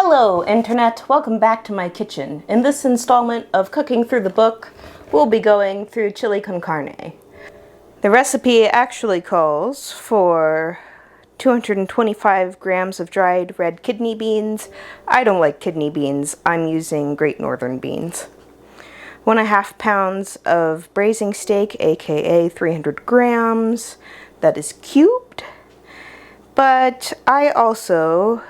Hello Internet, welcome back to my kitchen. In this installment of Cooking Through the Book, we'll be going through chili con carne. The recipe actually calls for 225 grams of dried red kidney beans. I don't like kidney beans, I'm using Great Northern beans. 1.5 pounds of braising steak, aka 300 grams, that is cubed. But I also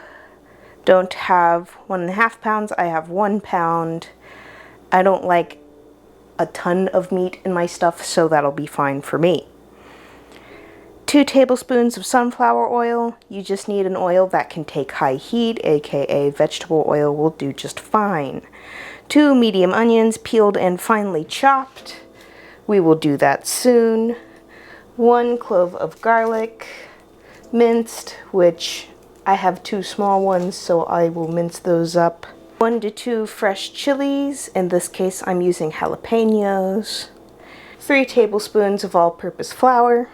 don't have 1.5 pounds, I have 1 pound. I don't like a ton of meat in my stuff, so that'll be fine for me. 2 tablespoons of sunflower oil. You just need an oil that can take high heat, aka vegetable oil will do just fine. 2 medium onions, peeled and finely chopped. We will do that soon. 1 clove of garlic, minced, which I have 2 small ones, so I will mince those up. 1 to 2 fresh chilies. In this case, I'm using jalapenos. 3 tablespoons of all-purpose flour.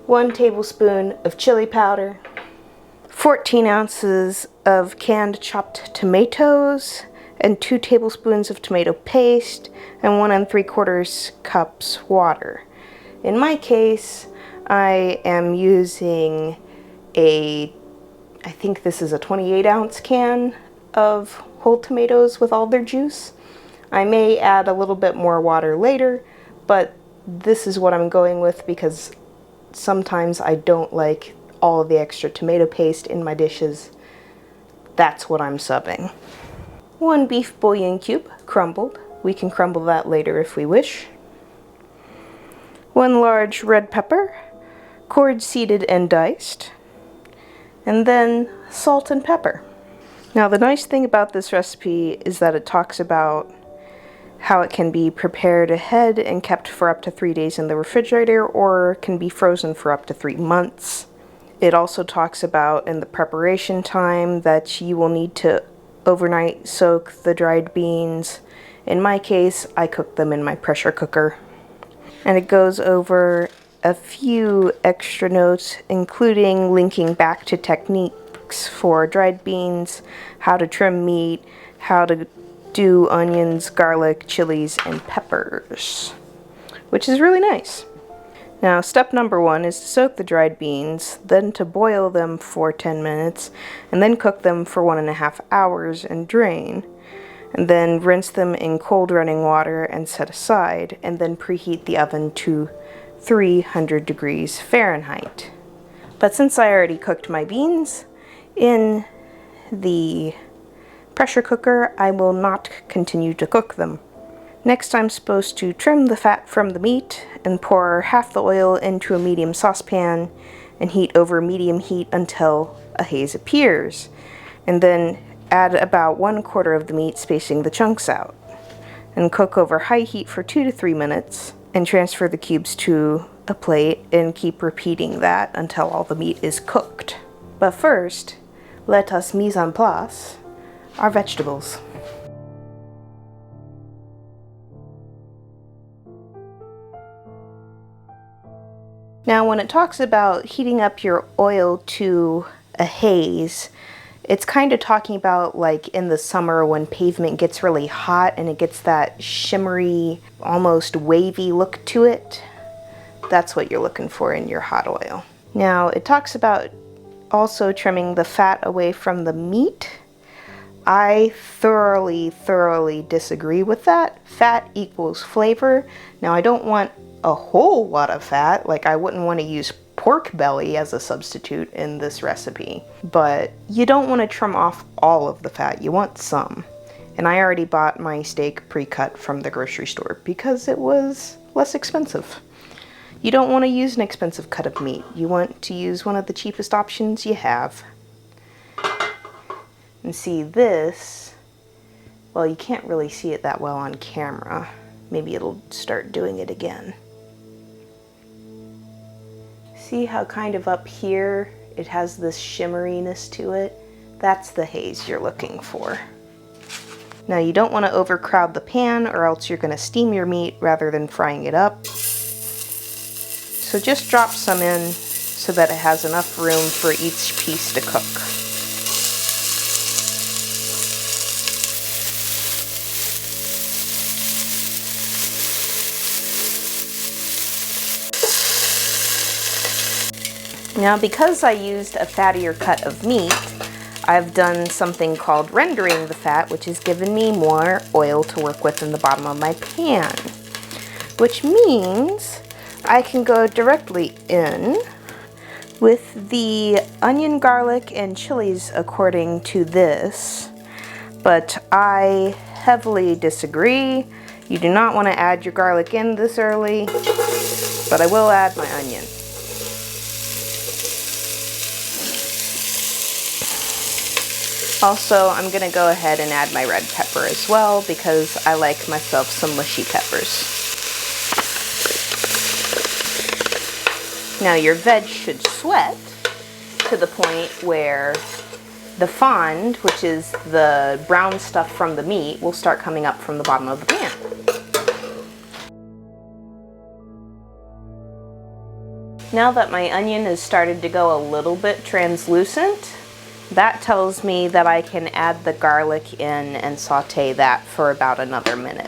1 tablespoon of chili powder. 14 ounces of canned chopped tomatoes, and 2 tablespoons of tomato paste, and 1 3/4 cups water. In my case, I am using I think this is a 28-ounce can of whole tomatoes with all their juice. I may add a little bit more water later, but this is what I'm going with because sometimes I don't like all of the extra tomato paste in my dishes. That's what I'm subbing. 1 beef bouillon cube, crumbled. We can crumble that later if we wish. 1 large red pepper, cord seeded and diced. And then salt and pepper. Now the nice thing about this recipe is that it talks about how it can be prepared ahead and kept for up to 3 days in the refrigerator, or can be frozen for up to 3 months. It also talks about in the preparation time that you will need to overnight soak the dried beans. In my case, I cook them in my pressure cooker. And it goes over a few extra notes, including linking back to techniques for dried beans, how to trim meat, how to do onions, garlic, chilies, and peppers, which is really nice. Now, step number 1 is to soak the dried beans, then to boil them for 10 minutes, and then cook them for 1.5 hours and drain, and then rinse them in cold running water and set aside, and then preheat the oven to 300 degrees Fahrenheit. But since I already cooked my beans in the pressure cooker, I will not continue to cook them. Next, I'm supposed to trim the fat from the meat and pour half the oil into a medium saucepan and heat over medium heat until a haze appears, and then add about 1/4 of the meat, spacing the chunks out, and cook over high heat for 2 to 3 minutes. And transfer the cubes to a plate and keep repeating that until all the meat is cooked. But first, let us mise en place our vegetables. Now, when it talks about heating up your oil to a haze, it's kind of talking about like in the summer when pavement gets really hot and it gets that shimmery, almost wavy look to it. That's what you're looking for in your hot oil. Now, it talks about also trimming the fat away from the meat. I thoroughly disagree with that. Fat equals flavor. Now, I don't want a whole lot of fat. Like, I wouldn't want to use pork belly as a substitute in this recipe, but you don't want to trim off all of the fat, you want some. And I already bought my steak pre-cut from the grocery store because it was less expensive. You don't want to use an expensive cut of meat, you want to use one of the cheapest options you have. And see this, well, you can't really see it that well on camera. Maybe it'll start doing it again. See how kind of up here it has this shimmeriness to it? That's the haze you're looking for. Now, you don't want to overcrowd the pan or else you're going to steam your meat rather than frying it up. So just drop some in so that it has enough room for each piece to cook. Now, because I used a fattier cut of meat, I've done something called rendering the fat, which has given me more oil to work with in the bottom of my pan, which means I can go directly in with the onion, garlic, and chilies according to this, but I heavily disagree. You do not want to add your garlic in this early, but I will add my onion. Also, I'm going to go ahead and add my red pepper as well because I like myself some mushy peppers. Now your veg should sweat to the point where the fond, which is the brown stuff from the meat, will start coming up from the bottom of the pan. Now that my onion has started to go a little bit translucent, that tells me that I can add the garlic in and saute that for about another minute.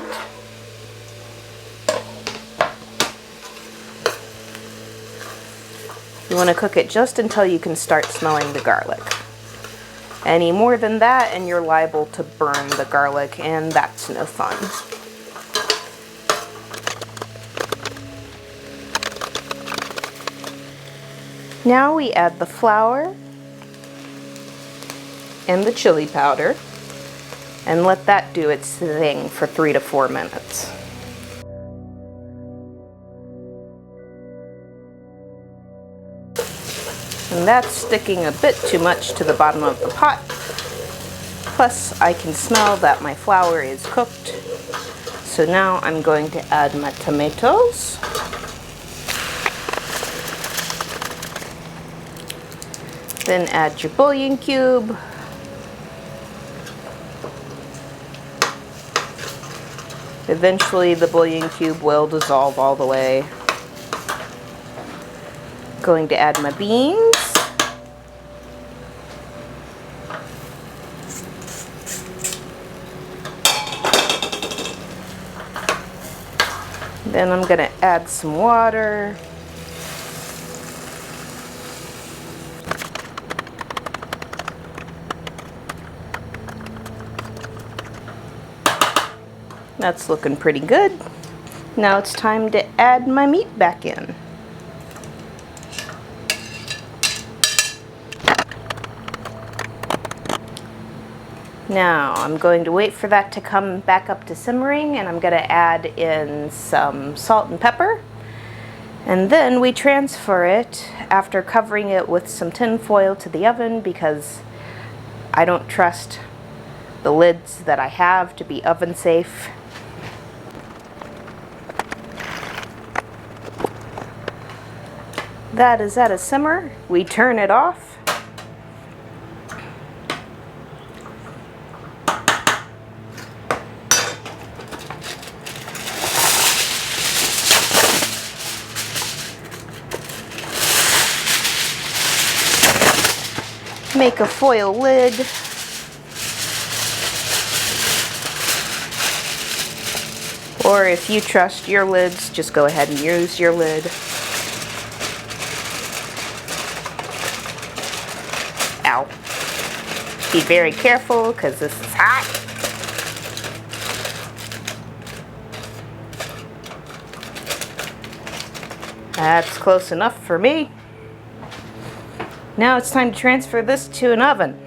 You want to cook it just until you can start smelling the garlic. Any more than that and you're liable to burn the garlic, and that's no fun. Now we add the flour and the chili powder and let that do its thing for 3 to 4 minutes. And that's sticking a bit too much to the bottom of the pot. Plus, I can smell that my flour is cooked. So now I'm going to add my tomatoes. Then add your bouillon cube. Eventually the bouillon cube will dissolve all the way. Going to add my beans. Then I'm going to add some water. That's looking pretty good. Now it's time to add my meat back in. Now I'm going to wait for that to come back up to simmering, and I'm going to add in some salt and pepper. And then we transfer it after covering it with some tin foil to the oven because I don't trust the lids that I have to be oven safe. That is at a simmer. We turn it off. Make a foil lid. Or if you trust your lids, just go ahead and use your lid. Ow. Be very careful because this is hot. That's close enough for me. Now it's time to transfer this to an oven.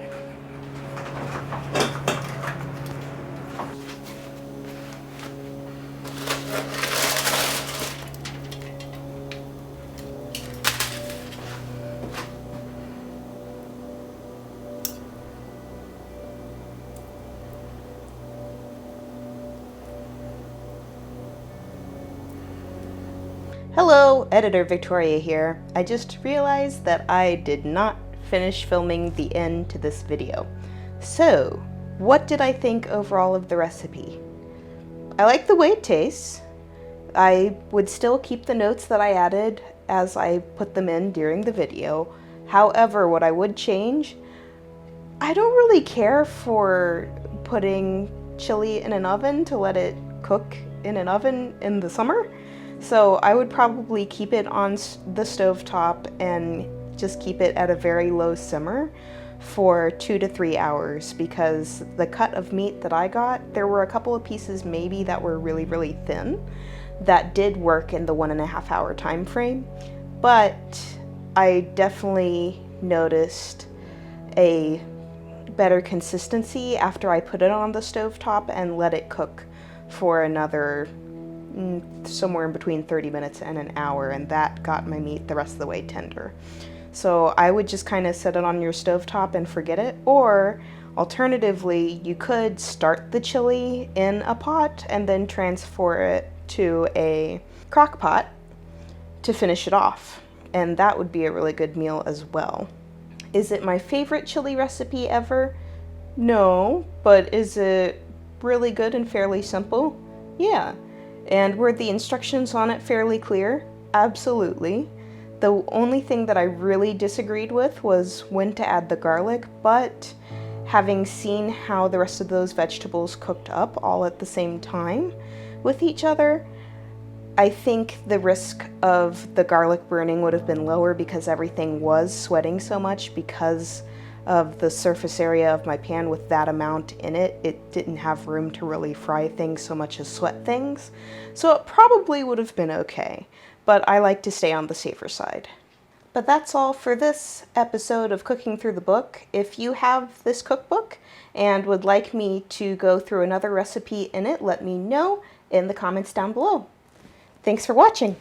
Hello, Editor Victoria here. I just realized that I did not finish filming the end to this video. So, what did I think overall of the recipe? I like the way it tastes. I would still keep the notes that I added as I put them in during the video. However, what I would change, I don't really care for putting chili in an oven to let it cook in an oven in the summer. So I would probably keep it on the stovetop and just keep it at a very low simmer for 2 to 3 hours, because the cut of meat that I got, there were a couple of pieces maybe that were really, really thin that did work in the 1.5 hour time frame, but I definitely noticed a better consistency after I put it on the stovetop and let it cook for another somewhere in between 30 minutes and an hour, and that got my meat the rest of the way tender. So I would just kind of set it on your stovetop and forget it, or alternatively, you could start the chili in a pot and then transfer it to a crock pot to finish it off, and that would be a really good meal as well. Is it my favorite chili recipe ever? No, but is it really good and fairly simple? Yeah. And were the instructions on it fairly clear? Absolutely. The only thing that I really disagreed with was when to add the garlic, but having seen how the rest of those vegetables cooked up all at the same time with each other, I think the risk of the garlic burning would have been lower, because everything was sweating so much because of the surface area of my pan. With that amount in it, it didn't have room to really fry things so much as sweat things. So it probably would have been okay, but I like to stay on the safer side. But that's all for this episode of Cooking Through the Book. If you have this cookbook and would like me to go through another recipe in it, let me know in the comments down below. Thanks for watching.